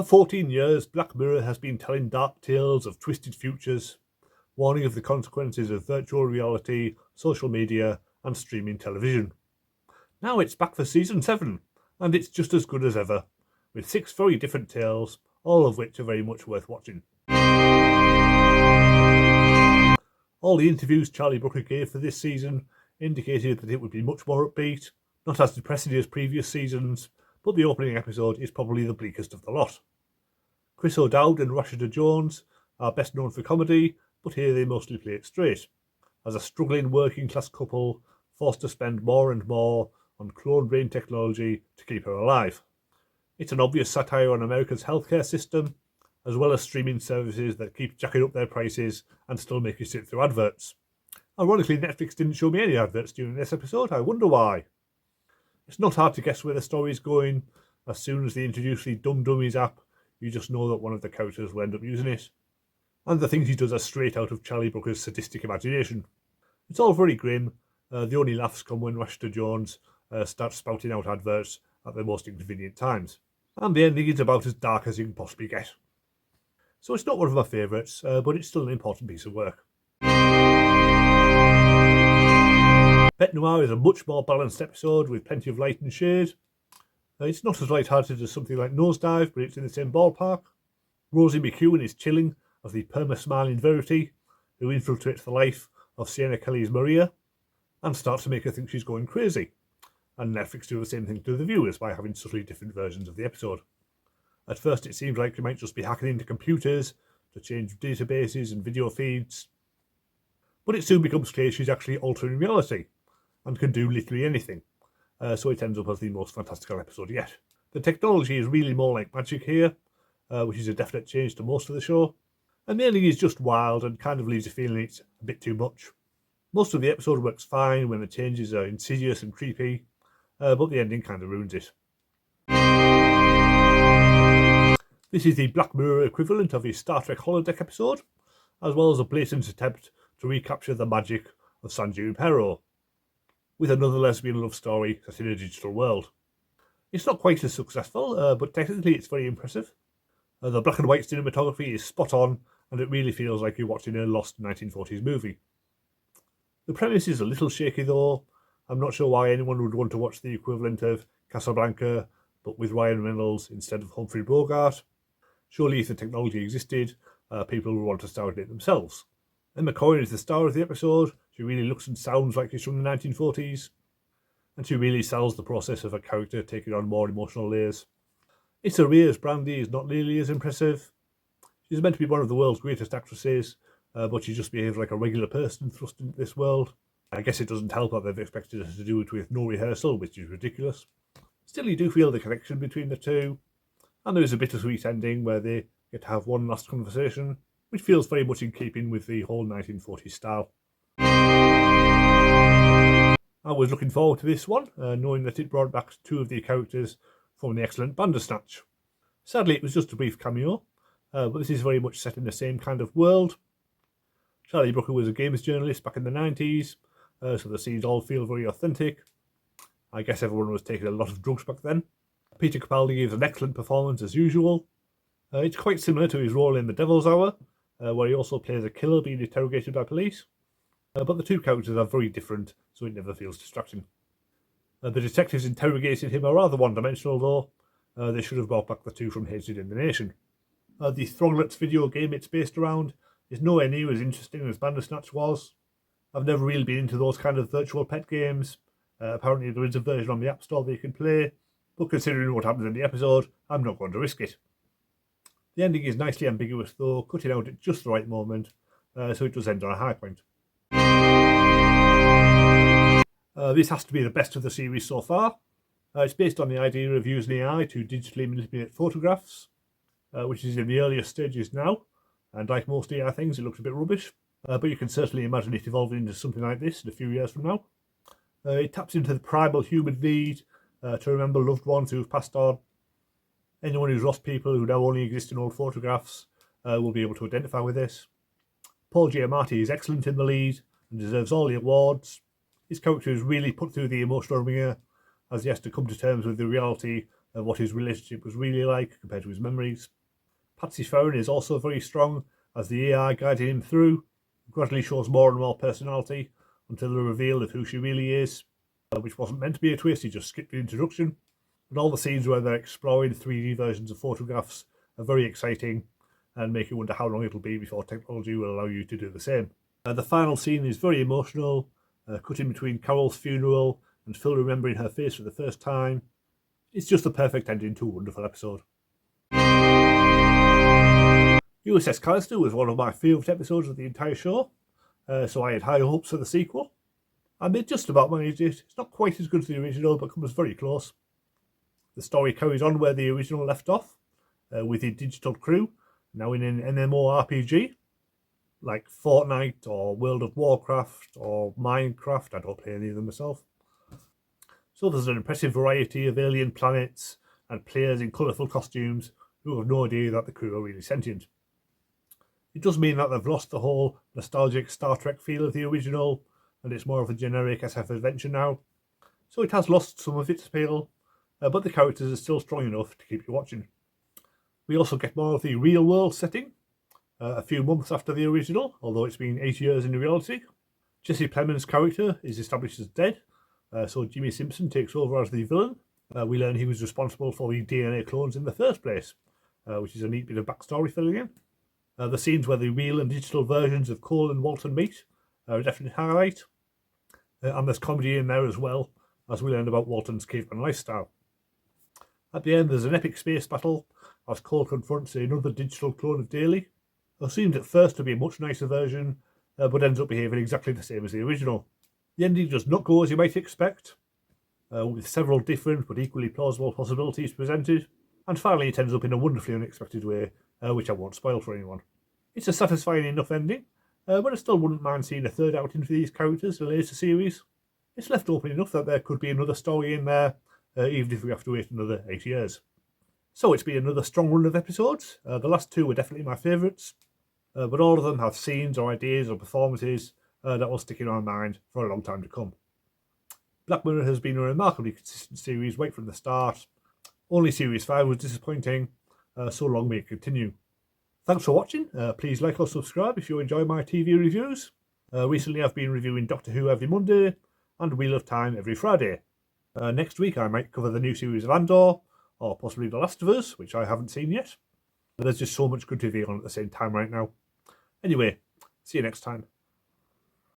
For 14 years, Black Mirror has been telling dark tales of twisted futures, warning of the consequences of virtual reality, social media, and streaming television. Now it's back for season 7, and it's just as good as ever, with 6 very different tales, all of which are very much worth watching. All the interviews Charlie Brooker gave for this season indicated that it would be much more upbeat, not as depressing as previous seasons, but the opening episode is probably the bleakest of the lot. Chris O'Dowd and Rashida Jones are best known for comedy, but here they mostly play it straight, as a struggling working class couple forced to spend more and more on clone brain technology to keep her alive. It's an obvious satire on America's healthcare system, as well as streaming services that keep jacking up their prices and still make you sit through adverts. Ironically, Netflix didn't show me any adverts during this episode. I wonder why. It's not hard to guess where the story's going. As soon as they introduce the Dumb Dummies app, you just know that one of the characters will end up using it. And the things he does are straight out of Charlie Brooker's sadistic imagination. It's all very grim. The only laughs come when Rashida Jones starts spouting out adverts at the most inconvenient times. And the ending is about as dark as you can possibly get. So it's not one of my favourites, but it's still an important piece of work. Bete Noire is a much more balanced episode with plenty of light and shade. It's not as light-hearted as something like Nosedive, but it's in the same ballpark. Rosie McEwen is chilling as the perma-smiling Verity, who infiltrates the life of Sienna Kelly's Maria and starts to make her think she's going crazy. And Netflix do the same thing to the viewers by having subtly different versions of the episode. At first it seems like she might just be hacking into computers to change databases and video feeds, but it soon becomes clear she's actually altering reality and can do literally anything, so it ends up as the most fantastical episode yet. The technology is really more like magic here, which is a definite change to most of the show, and the ending is just wild and kind of leaves you feeling it's a bit too much. Most of the episode works fine when the changes are insidious and creepy, but the ending kind of ruins it. This is the Black Mirror equivalent of a Star Trek holodeck episode, as well as a blatant attempt to recapture the magic of San Junipero, with another lesbian love story set in a digital world. It's not quite as successful, but technically it's very impressive. The black and white cinematography is spot on, and it really feels like you're watching a lost 1940s movie. The premise is a little shaky though. I'm not sure why anyone would want to watch the equivalent of Casablanca, but with Ryan Reynolds instead of Humphrey Bogart. Surely if the technology existed, people would want to star in it themselves. Emma Corrin is the star of the episode. She really looks and sounds like she's from the 1940s. And she really sells the process of a character taking on more emotional layers. Issa Rae's Brandy is not nearly as impressive. She's meant to be one of the world's greatest actresses, but she just behaves like a regular person thrust into this world. I guess it doesn't help that they've expected her to do it with no rehearsal, which is ridiculous. Still, you do feel the connection between the two, and there is a bittersweet ending where they get to have one last conversation, which feels very much in keeping with the whole 1940s style. I was looking forward to this one, knowing that it brought back 2 of the characters from the excellent Bandersnatch. Sadly, it was just a brief cameo, but this is very much set in the same kind of world. Charlie Brooker was a games journalist back in the 90s, so the scenes all feel very authentic. I guess everyone was taking a lot of drugs back then. Peter Capaldi gives an excellent performance as usual. It's quite similar to his role in The Devil's Hour, where he also plays a killer being interrogated by police. But the 2 characters are very different, so it never feels distracting. The detectives interrogating him are rather one-dimensional though. They should have brought back the 2 from Hated in the Nation. The Throglets video game it's based around is nowhere near as interesting as Bandersnatch was. I've never really been into those kind of virtual pet games. Apparently there is a version on the App Store that you can play, but considering what happens in the episode, I'm not going to risk it. The ending is nicely ambiguous though, cutting out at just the right moment, so it does end on a high point. This has to be the best of the series so far. It's based on the idea of using AI to digitally manipulate photographs, which is in the earliest stages now, and like most AI things it looks a bit rubbish, but you can certainly imagine it evolving into something like this in a few years from now. It taps into the primal human need to remember loved ones who've passed on. Anyone who's lost people who now only exist in old photographs will be able to identify with this. Paul Giamatti is excellent in the lead and deserves all the awards. His character is really put through the emotional ringer as he has to come to terms with the reality of what his relationship was really like compared to his memories. Patsy Farron is also very strong as the AI guiding him through, gradually shows more and more personality until the reveal of who she really is, which wasn't meant to be a twist, he just skipped the introduction. And all the scenes where they're exploring 3D versions of photographs are very exciting and make you wonder how long it'll be before technology will allow you to do the same. The final scene is very emotional, cut in between Carol's funeral and Phil remembering her face for the first time. It's just the perfect ending to a wonderful episode. USS Callister was one of my favourite episodes of the entire show, so I had high hopes for the sequel. And it just about managed it. It's not quite as good as the original, but comes very close. The story carries on where the original left off, with the digital crew, now in an MMORPG, like Fortnite or World of Warcraft or Minecraft. I don't play any of them myself. So there's an impressive variety of alien planets and players in colourful costumes who have no idea that the crew are really sentient. It does mean that they've lost the whole nostalgic Star Trek feel of the original, and it's more of a generic SF adventure now. So it has lost some of its appeal, but the characters are still strong enough to keep you watching. We also get more of the real world setting, a few months after the original, although it's been 8 years in reality. Jesse Plemons' character is established as dead, so Jimmy Simpson takes over as the villain. We learn he was responsible for the DNA clones in the first place, which is a neat bit of backstory filling in. The scenes where the real and digital versions of Cole and Walton meet are a definite highlight. And there's comedy in there as well, as we learn about Walton's caveman lifestyle. At the end, there's an epic space battle as Cole confronts another digital clone of Daly, who seemed at first to be a much nicer version, but ends up behaving exactly the same as the original. The ending does not go as you might expect, with several different but equally plausible possibilities presented, and finally it ends up in a wonderfully unexpected way, which I won't spoil for anyone. It's a satisfying enough ending, but I still wouldn't mind seeing a third outing for these characters in a later series. It's left open enough that there could be another story in there, even if we have to wait another 8 years. So it's been another strong run of episodes. The last two were definitely my favourites, but all of them have scenes or ideas or performances that will stick in my mind for a long time to come. Black Mirror has been a remarkably consistent series right from the start. Only Series 5 was disappointing, so long may it continue. Thanks for watching. Please like or subscribe if you enjoy my TV reviews. Recently I've been reviewing Doctor Who every Monday and Wheel of Time every Friday. Next week I might cover the new series of Andor, or possibly The Last of Us, which I haven't seen yet. There's just so much good TV on at the same time right now. Anyway, see you next time.